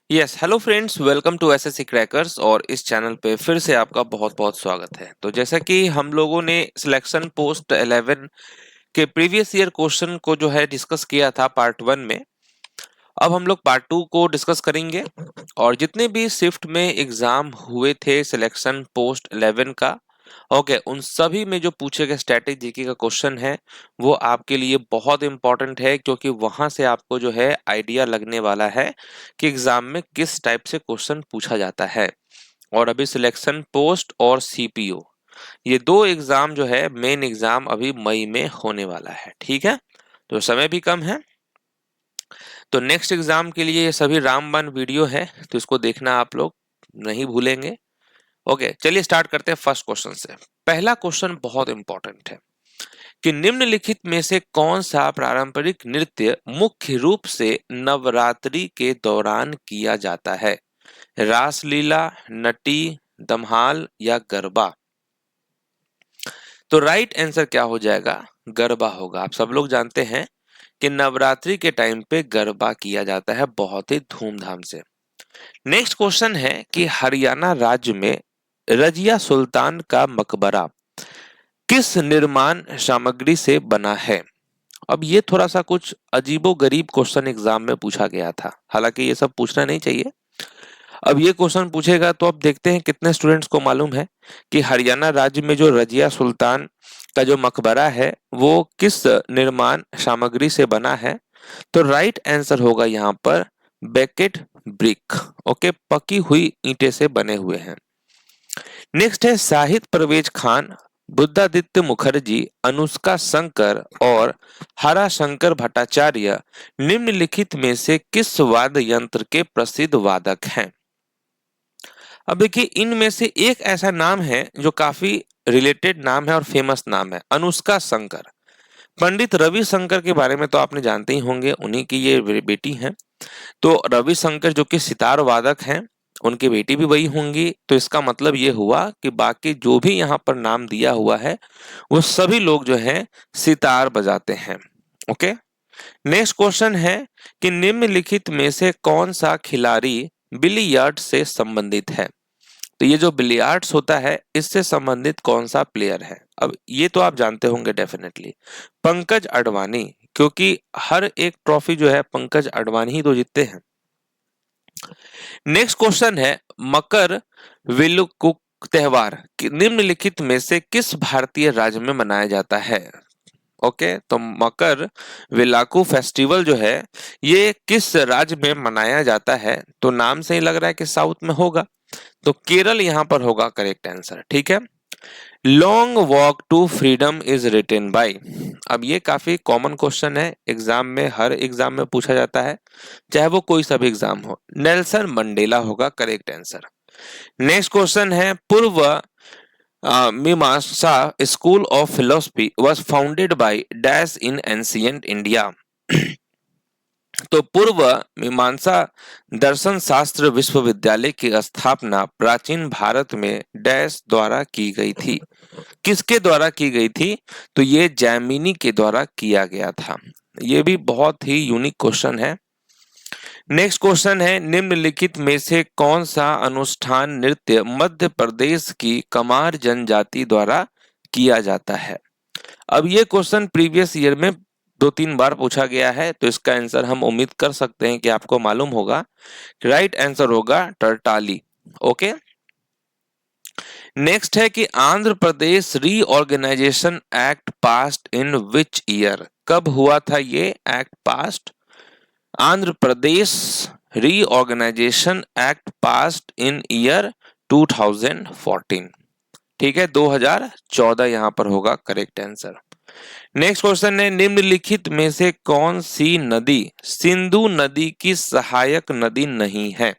Yes hello friends, welcome to SSC crackers. और इस channel पे फिर से आपका बहुत बहुत स्वागत है। तो जैसा कि हम लोगों ने सिलेक्शन पोस्ट 11 के प्रीवियस ईयर क्वेश्चन को जो है डिस्कस किया था पार्ट 1 में, अब हम लोग पार्ट 2 को डिस्कस करेंगे। और जितने भी शिफ्ट में एग्जाम हुए थे सिलेक्शन पोस्ट 11 का, ओके, उन सभी में जो पूछे गए स्टैटिक जीके का क्वेश्चन है वो आपके लिए बहुत इंपॉर्टेंट है, क्योंकि वहां से आपको जो है आइडिया लगने वाला है कि एग्जाम में किस टाइप से क्वेश्चन पूछा जाता है। और अभी सिलेक्शन पोस्ट और सीपीओ, ये दो एग्जाम जो है मेन एग्जाम अभी मई में होने वाला है। ठीक है, तो समय भी कम है। तो नेक्स्ट एग्जाम के लिए ये सभी रामबाण वीडियो है, तो इसको देखना आप लोग नहीं भूलेंगे। ओके, चलिए स्टार्ट करते हैं फर्स्ट क्वेश्चन से। पहला क्वेश्चन बहुत इंपॉर्टेंट है कि निम्नलिखित में से कौन सा पारंपरिक नृत्य मुख्य रूप से नवरात्रि के दौरान किया जाता है? रासलीला, नटी, दमहाल या गरबा? तो राइट आंसर क्या हो जाएगा? गरबा होगा। आप सब लोग जानते हैं कि नवरात्रि के टाइम पे गरबा किया जाता है बहुत ही धूमधाम से। नेक्स्ट क्वेश्चन है कि हरियाणा राज्य में रजिया सुल्तान का मकबरा किस निर्माण सामग्री से बना है? अब ये थोड़ा सा कुछ अजीबो गरीब क्वेश्चन एग्जाम में पूछा गया था, हालांकि ये सब पूछना नहीं चाहिए। अब ये क्वेश्चन पूछेगा तो अब देखते हैं कितने स्टूडेंट्स को मालूम है कि हरियाणा राज्य में जो रजिया सुल्तान का जो मकबरा है वो किस निर्माण सामग्री से बना है। तो राइट आंसर होगा यहाँ पर बेकेट ब्रिक। ओके, पकी हुई ईंटें से बने हुए हैं। नेक्स्ट है साहिद परवेज खान, बुद्धादित्य मुखर्जी, अनुष्का शंकर और हरा शंकर भट्टाचार्य निम्नलिखित में से किस वाद्य यंत्र के प्रसिद्ध वादक हैं? अब देखिए, इनमें से एक ऐसा नाम है जो काफी रिलेटेड नाम है और फेमस नाम है, अनुष्का शंकर। पंडित रविशंकर के बारे में तो आपने जानते ही होंगे, उन्हीं की ये बेटी हैं। तो रविशंकर जो कि सितार वादक हैं, उनकी बेटी भी वही होंगी। तो इसका मतलब ये हुआ कि बाकी जो भी यहाँ पर नाम दिया हुआ है वो सभी लोग जो है सितार बजाते हैं। ओके, नेक्स्ट क्वेश्चन है कि निम्नलिखित में से कौन सा खिलाड़ी बिलियर्ड से संबंधित है? तो ये जो बिलियर्ड्स होता है इससे संबंधित कौन सा प्लेयर है? अब ये तो आप जानते होंगे डेफिनेटली, पंकज अडवाणी, क्योंकि हर एक ट्रॉफी जो है पंकज अडवाणी ही तो जीतते हैं। नेक्स्ट क्वेश्चन है मकर विलुकुक त्योहार निम्नलिखित में से किस भारतीय राज्य में मनाया जाता है? ओके, तो मकर विलाकू फेस्टिवल जो है ये किस राज्य में मनाया जाता है? तो नाम से ही लग रहा है कि साउथ में होगा, तो केरल यहां पर होगा करेक्ट आंसर। ठीक है, long walk to freedom is written by, अब ये काफी कॉमन क्वेश्चन है, एग्जाम में हर एग्जाम में पूछा जाता है, चाहे वो कोई सा भी एग्जाम हो। नेल्सन मंडेला होगा करेक्ट आंसर। नेक्स्ट क्वेश्चन है पूर्व मीमांसा school of philosophy was founded by dash in ancient India. तो पूर्व मीमांसा दर्शन शास्त्र विश्वविद्यालय की स्थापना प्राचीन भारत में डैश द्वारा की गई थी? किसके द्वारा की गई थी? तो ये जैमिनी के द्वारा किया गया था। ये भी बहुत ही यूनिक क्वेश्चन है। नेक्स्ट क्वेश्चन है निम्नलिखित में से कौन सा अनुष्ठान नृत्य मध्य प्रदेश की कमार जनजाति द्वारा किया जाता है? अब ये क्वेश्चन प्रीवियस ईयर में 2-3 बार पूछा गया है, तो इसका आंसर हम उम्मीद कर सकते हैं कि आपको मालूम होगा। राइट आंसर होगा टरटाली। ओके, नेक्स्ट है कि Andhra Pradesh reorganisation act passed in which year? कब हुआ था ये act passed? Andhra Pradesh reorganisation act passed in year 2014। ठीक है, 2014 यहां पर होगा करेक्ट आंसर। नेक्स्ट क्वेश्चन है निम्नलिखित में से कौन सी नदी सिंधु नदी की सहायक नदी नहीं है?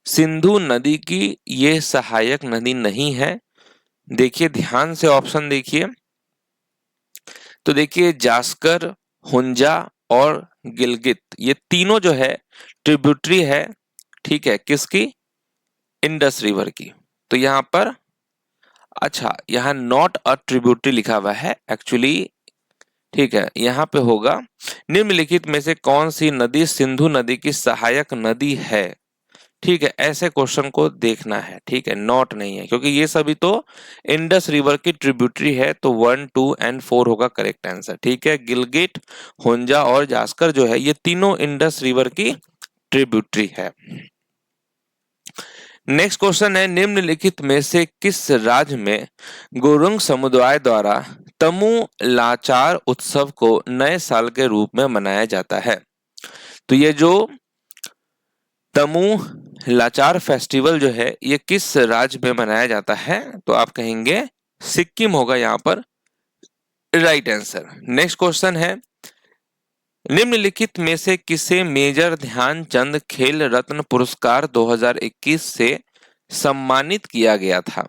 सिंधु नदी की ये सहायक नदी नहीं है। देखिए ध्यान से ऑप्शन देखिए, तो देखिए जास्कर, हुंजा और गिलगित, ये तीनों जो है ट्रिब्यूटरी है। ठीक है, किसकी? इंडस रिवर की। तो यहां पर अच्छा, यहाँ नॉट अ ट्रिब्यूटरी लिखा हुआ है एक्चुअली। ठीक है, यहाँ पे होगा निम्नलिखित में से कौन सी नदी सिंधु नदी की सहायक नदी है? ठीक है, ऐसे क्वेश्चन को देखना है, ठीक है, नॉट नहीं है, क्योंकि ये सभी तो इंडस रिवर की ट्रिब्यूटरी है, तो 1, 2 एंड 4 होगा करेक्ट आंसर। ठीक है, गिलगिट, हुंजा और जास्कर जो है ये तीनों इंडस रिवर की ट्रिब्यूटरी है। नेक्स्ट क्वेश्चन है, निम्नलिखित में से किस राज्य में गुरुंग समुदाय द्वारा तमु लाचार उत्सव को नए साल के रूप में मनाया जाता है? तो ये जो तमु लाचार फेस्टिवल जो है ये किस राज्य में मनाया जाता है? तो आप कहेंगे सिक्किम होगा यहाँ पर राइट आंसर। नेक्स्ट क्वेश्चन है, निम्नलिखित में से किसे मेजर ध्यानचंद खेल रत्न पुरस्कार 2021 से सम्मानित किया गया था?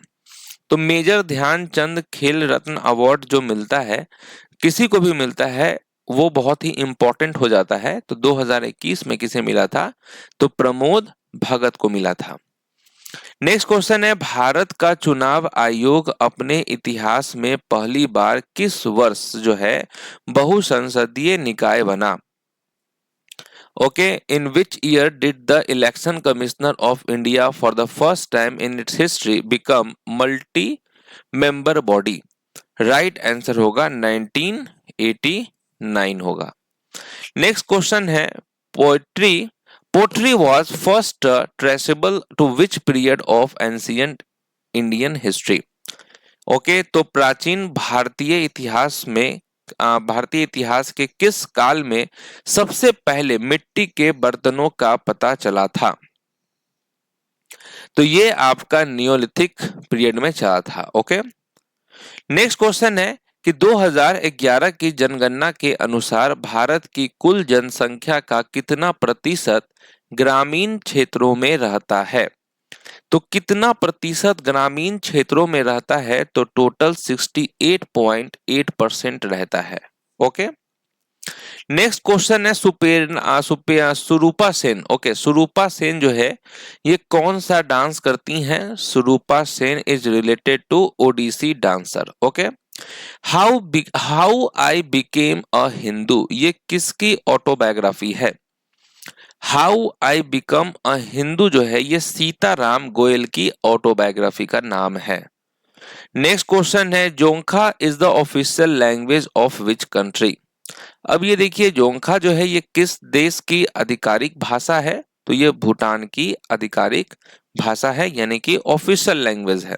तो मेजर ध्यानचंद खेल रत्न अवार्ड जो मिलता है, किसी को भी मिलता है, वो बहुत ही इंपॉर्टेंट हो जाता है। तो 2021 में किसे मिला था? तो प्रमोद भगत को मिला था। नेक्स्ट क्वेश्चन है, भारत का चुनाव आयोग अपने इतिहास में पहली बार किस वर्ष जो है बहुसंसदीय निकाय बना? Okay, in which year did the election commissioner of India for the first time in its history become multi member body? Right answer होगा 1989 होगा। नेक्स्ट क्वेश्चन है, poetry poetry was first traceable to which period of ancient Indian history? Okay, तो प्राचीन भारतीय इतिहास के किस काल में सबसे पहले मिट्टी के बर्तनों का पता चला था? तो ये आपका नियोलिथिक पीरियड में चला था। ओके, नेक्स्ट क्वेश्चन है कि 2011 की जनगणना के अनुसार भारत की कुल जनसंख्या का कितना प्रतिशत ग्रामीण क्षेत्रों में रहता है? तो कितना प्रतिशत ग्रामीण क्षेत्रों में रहता है? तो टोटल 68.8% रहता है। ओके, नेक्स्ट क्वेश्चन है, सुरूपा सेन। ओके, सुरूपा सेन जो है ये कौन सा डांस करती हैं? Surupa Sen is related to Odissi dancer. Okay, how I became a Hindu ये किसकी ऑटोबायोग्राफी है? How I become a Hindu जो है ये सीताराम गोयल की ऑटोबायोग्राफी का नाम है। नेक्स्ट क्वेश्चन है, Dzongkha is the official language of which country? अब ये देखिए, जोंखा जो है ये किस देश की आधिकारिक भाषा है? तो ये भूटान की आधिकारिक भाषा है, यानी कि ऑफिशियल लैंग्वेज है।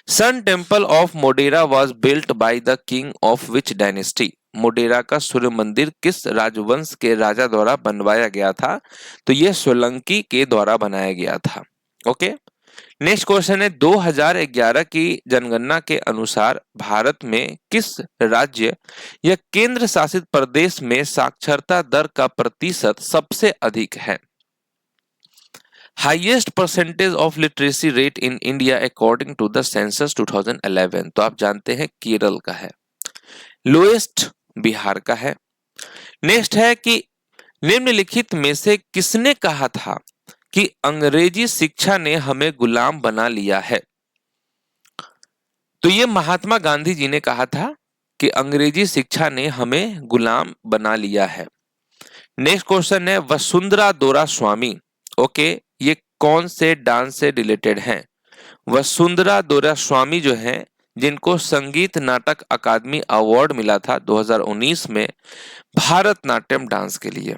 Sun temple of Modhera was built by the king of which dynasty? Modhera का सूर्य मंदिर किस राजवंश के राजा द्वारा बनवाया गया था? तो ये सोलंकी के द्वारा बनाया गया था। ओके, नेक्स्ट क्वेश्चन है, 2011 की जनगणना के अनुसार भारत में किस राज्य या केंद्र शासित प्रदेश में साक्षरता दर का प्रतिशत सबसे अधिक है? Highest percentage of literacy rate in India according to the census 2011? तो आप जानते हैं केरल का है। लोएस्ट बिहार का है। नेक्स्ट है कि निम्नलिखित में से किसने कहा था कि अंग्रेजी शिक्षा ने हमें गुलाम बना लिया है? तो ये महात्मा गांधी जी ने कहा था कि अंग्रेजी शिक्षा ने हमें गुलाम बना लिया है। नेक्स्ट क्वेश्चन है, वसुंधरा दोरा स्वामी ओके ये कौन से डांस से रिलेटेड हैं? वसुंधरा दोरा स्वामी जो हैं जिनको संगीत नाटक अकादमी अवार्ड मिला था 2019 में भारतनाट्यम डांस के लिए।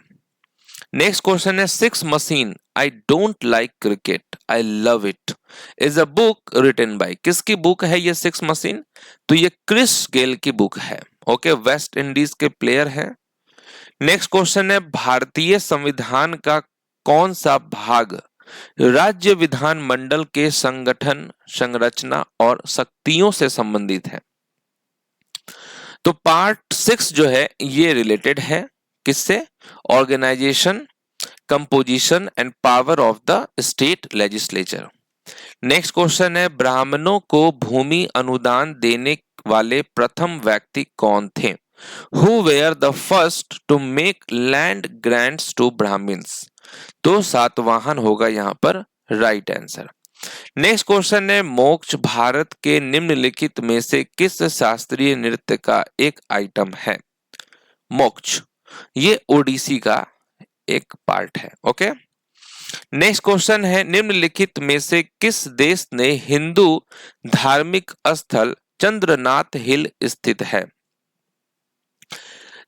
नेक्स्ट क्वेश्चन है, six machine I don't like cricket I love it is a book written by? किसकी बुक है ये सिक्स मशीन? तो ये क्रिस गेल की बुक है। ओके, वेस्ट इंडीज के प्लेयर हैं। नेक्स्ट क्वेश्चन है, भारतीय संविधान का कौन सा भाग राज्य विधानमंडल के संगठन, संरचना और शक्तियों से संबंधित है? तो पार्ट 6 जो है ये रिलेटेड है किससे? Organisation, composition and power of the state legislature. Next question है, ब्राह्मणों को भूमि अनुदान देने वाले प्रथम व्यक्ति कौन थे? Who were the first to make land grants to Brahmins? तो सातवाहन होगा यहाँ पर राइट आंसर। नेक्स्ट क्वेश्चन है, मोक्ष भारत के निम्नलिखित में से किस शास्त्रीय नृत्य का एक आइटम है? मोक्ष ये ओडिसी का एक पार्ट है। ओके, नेक्स्ट क्वेश्चन है, निम्नलिखित में से किस देश ने हिंदू धार्मिक स्थल चंद्रनाथ हिल स्थित है?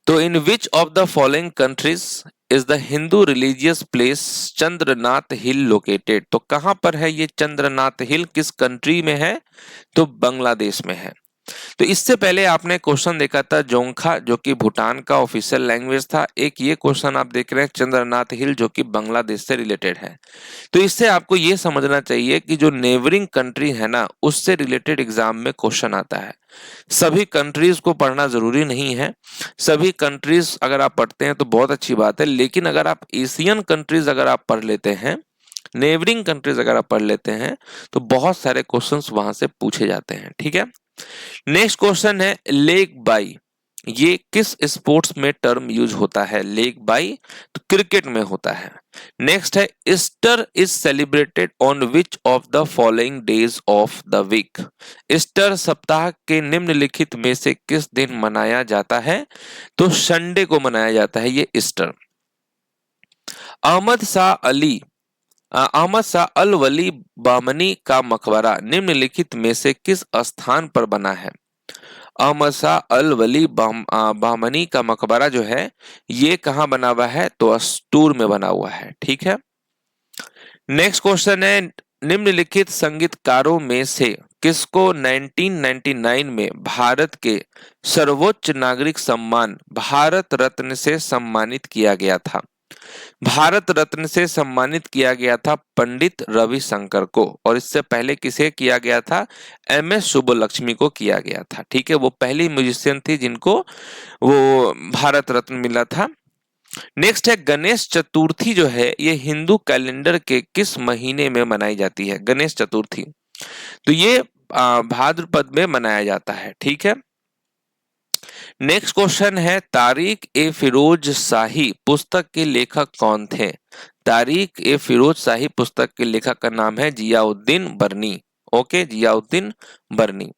तो in which of the following countries is the Hindu religious place Chandranath hill located? तो कहां पर है ये चंद्रनाथ हिल, किस कंट्री में है? तो बांग्लादेश में है। तो इससे पहले आपने क्वेश्चन देखा था जोंगखा, जो कि भूटान का ऑफिशियल लैंग्वेज था। एक ये क्वेश्चन आप देख रहे हैं चंद्रनाथ हिल, जो कि बांग्लादेश से रिलेटेड है। तो इससे आपको ये समझना चाहिए कि जो नेबरिंग कंट्री है ना, उससे रिलेटेड एग्जाम में क्वेश्चन आता है। सभी कंट्रीज को पढ़ना जरूरी नहीं है। सभी कंट्रीज अगर आप पढ़ते हैं तो बहुत अच्छी बात है, लेकिन अगर आप एशियन कंट्रीज अगर आप पढ़ लेते हैं, नेबरिंग कंट्रीज अगर आप पढ़ लेते हैं, तो बहुत सारे क्वेश्चंस वहां से पूछे जाते हैं। ठीक है। नेक्स्ट क्वेश्चन है, लेग बाई, ये किस स्पोर्ट्स में टर्म यूज होता है? लेग बाई तो क्रिकेट में होता है। नेक्स्ट है, Easter is celebrated on which of the following days of the week? Easter सप्ताह के निम्नलिखित में से किस दिन मनाया जाता है? तो संडे को मनाया जाता है ये ईस्टर। अहमद शाह अली अहमद शाह अल वली बामनी का मकबरा निम्नलिखित में से किस स्थान पर बना है? अहमद शाह अल वली बामनी का मकबरा जो है ये कहाँ बना हुआ है? तो अस्तूर में बना हुआ है। ठीक है। नेक्स्ट क्वेश्चन है, निम्नलिखित संगीतकारों में से किसको 1999 में भारत के सर्वोच्च नागरिक सम्मान भारत रत्न से सम्मानित किया गया था? भारत रत्न से सम्मानित किया गया था पंडित रविशंकर को, और इससे पहले किसे किया गया था? एमएस सुब्बुलक्ष्मी को किया गया था। ठीक है, वो पहली म्यूजिशियन थी जिनको वो भारत रत्न मिला था। नेक्स्ट है, गणेश चतुर्थी जो है ये हिंदू कैलेंडर के किस महीने में मनाई जाती है? गणेश चतुर्थी तो ये भाद्रपद में मनाया जाता है। ठीक है। नेक्स्ट क्वेश्चन है, तारिक ए फिरोज शाही पुस्तक के लेखक कौन थे? तारिक ए फिरोज शाही पुस्तक के लेखक का नाम है जियाउद्दीन बर्नी। ओके, जियाउद्दीन बर्नी।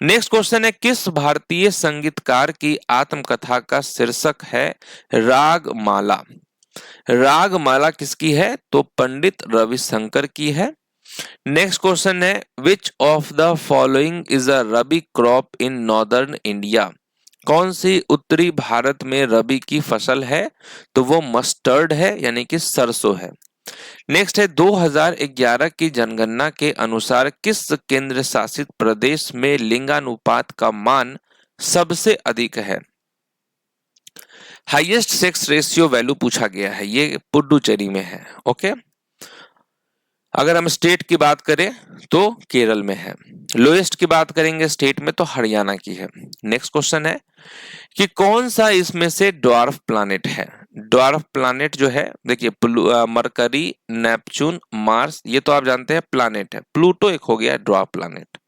नेक्स्ट क्वेश्चन है, किस भारतीय संगीतकार की आत्मकथा का शीर्षक है रागमाला? रागमाला किसकी है? तो पंडित रविशंकर की है। नेक्स्ट क्वेश्चन है, विच of the following is a rabi crop in northern India? कौन सी उत्तरी भारत में रबी की फसल है? तो वो मस्टर्ड है, यानी कि सरसों है। नेक्स्ट है, 2011 की जनगणना के अनुसार किस केंद्र शासित प्रदेश में लिंगानुपात का मान सबसे अधिक है? हाईएस्ट सेक्स रेशियो वैल्यू पूछा गया है, ये पुडुचेरी में है। ओके। अगर हम स्टेट की बात करें तो केरल में है। लोएस्ट की बात करेंगे स्टेट में तो हरियाणा की है। नेक्स्ट क्वेश्चन है कि कौन सा इसमें से ड्वार्फ प्लैनेट है? ड्वार्फ प्लैनेट जो है, देखिए मरकरी, नेपच्यून, मार्स, ये तो आप जानते हैं प्लैनेट है। प्लूटो एक हो गया ड्वार्फ प्लैनेट।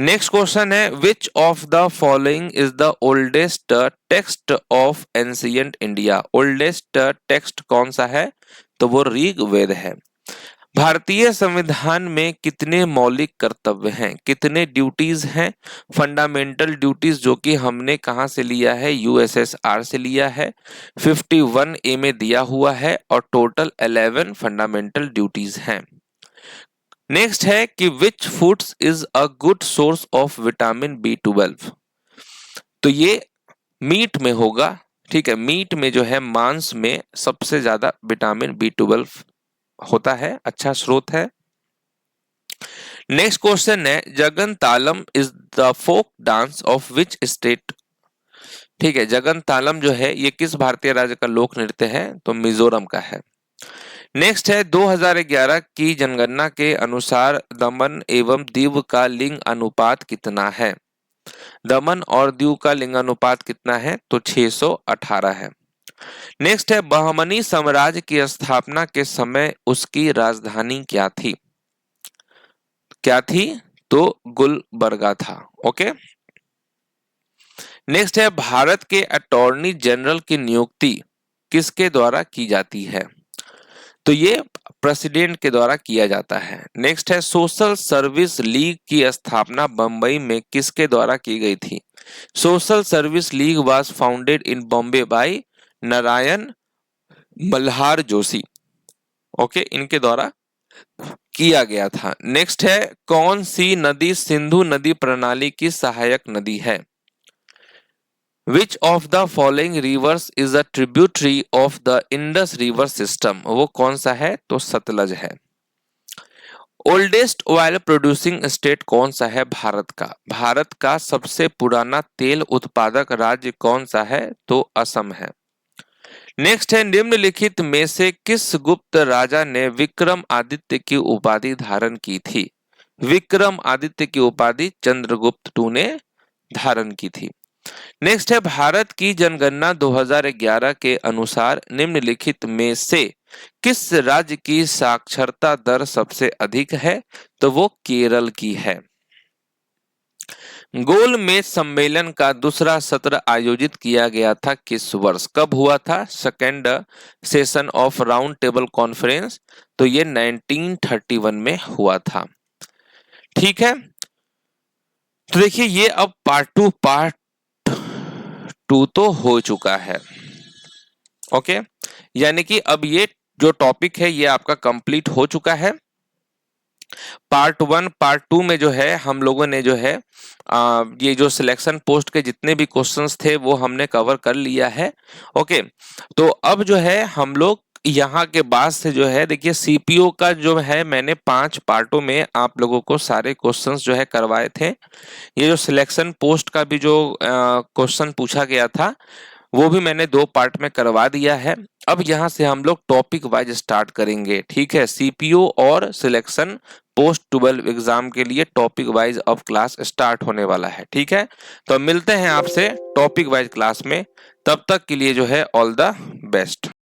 नेक्स्ट क्वेश्चन है, विच of the following is the oldest text of ancient India? Oldest text कौन सा है? तो वो ऋग्वेद है। भारतीय संविधान में कितने मौलिक कर्तव्य हैं? कितने ड्यूटीज हैं? फंडामेंटल ड्यूटीज, जो कि हमने कहां से लिया है? यूएसएसआर से लिया है। 51A में दिया हुआ है और टोटल 11 फंडामेंटल ड्यूटीज हैं। नेक्स्ट है कि which foods is a good source of vitamin B12? तो ये मीट में होगा। ठीक है, मीट में जो है, मांस में सबसे ज्यादा विटामिन B12 होता है, अच्छा स्रोत है। नेक्स्ट क्वेश्चन है, Jagan Talam is the folk dance of which state? ठीक है, जगन तालम जो है ये किस भारतीय राज्य का लोक नृत्य है? तो मिजोरम का है। नेक्स्ट है, 2011 की जनगणना के अनुसार दमन एवं दीव का लिंग अनुपात कितना है? दमन और दीव का लिंग अनुपात कितना है? तो 618 है। नेक्स्ट है, बहमनी साम्राज्य की स्थापना के समय उसकी राजधानी क्या थी? क्या थी? तो गुलबर्गा था। ओके। नेक्स्ट है, भारत के अटॉर्नी जनरल की नियुक्ति किसके द्वारा की जाती है? तो ये प्रेसिडेंट के द्वारा किया जाता है। नेक्स्ट है, सोशल सर्विस लीग की स्थापना बंबई में किसके द्वारा की गई थी? Social service league was founded in Bombay by Narayan Malhar Joshi. Okay, इनके द्वारा किया गया था। नेक्स्ट है, कौन सी नदी सिंधु नदी प्रणाली की सहायक नदी है? विच of the following rivers is a tributary of the Indus river system? वो कौन सा है? तो सतलज है। ओल्डेस्ट ऑयल प्रोड्यूसिंग स्टेट कौन सा है भारत का? भारत का सबसे पुराना तेल उत्पादक राज्य कौन सा है? तो असम है। नेक्स्ट है, निम्नलिखित में से किस गुप्त राजा ने विक्रम आदित्य की उपाधि धारण की थी? विक्रम आदित्य की उपाधि चंद्रगुप्त टू ने धारण की थी। नेक्स्ट है, भारत की जनगणना 2011 के अनुसार निम्नलिखित में से किस राज्य की साक्षरता दर सबसे अधिक है? तो वो केरल की है। गोलमेज सम्मेलन का दूसरा सत्र आयोजित किया गया था किस वर्ष? कब हुआ था? Second session of round table conference, तो ये 1931 में हुआ था। ठीक है, तो देखिए ये अब पार्ट टू तो हो चुका है। ओके, यानी कि अब ये जो टॉपिक है ये आपका कंप्लीट हो चुका है। पार्ट वन पार्ट टू में जो है हम लोगों ने जो है ये जो सिलेक्शन पोस्ट के जितने भी क्वेश्चंस थे वो हमने कवर कर लिया है। ओके, तो अब जो है हम लोग यहाँ के बाद से जो है देखिए सीपीओ का जो है मैंने 5 पार्टों में आप लोगों को सारे क्वेश्चंस जो है करवाए थे। ये जो सिलेक्शन पोस्ट का भी जो क्वेश्चन पूछा गया था वो भी मैंने 2 पार्ट में करवा दिया है। अब यहाँ से हम लोग टॉपिक वाइज स्टार्ट करेंगे। ठीक है, सीपीओ और सिलेक्शन पोस्ट 12 एग्जाम के लिए टॉपिक वाइज अब क्लास स्टार्ट होने वाला है। ठीक है, तो मिलते हैं आपसे टॉपिक वाइज क्लास में। तब तक के लिए जो है ऑल द बेस्ट।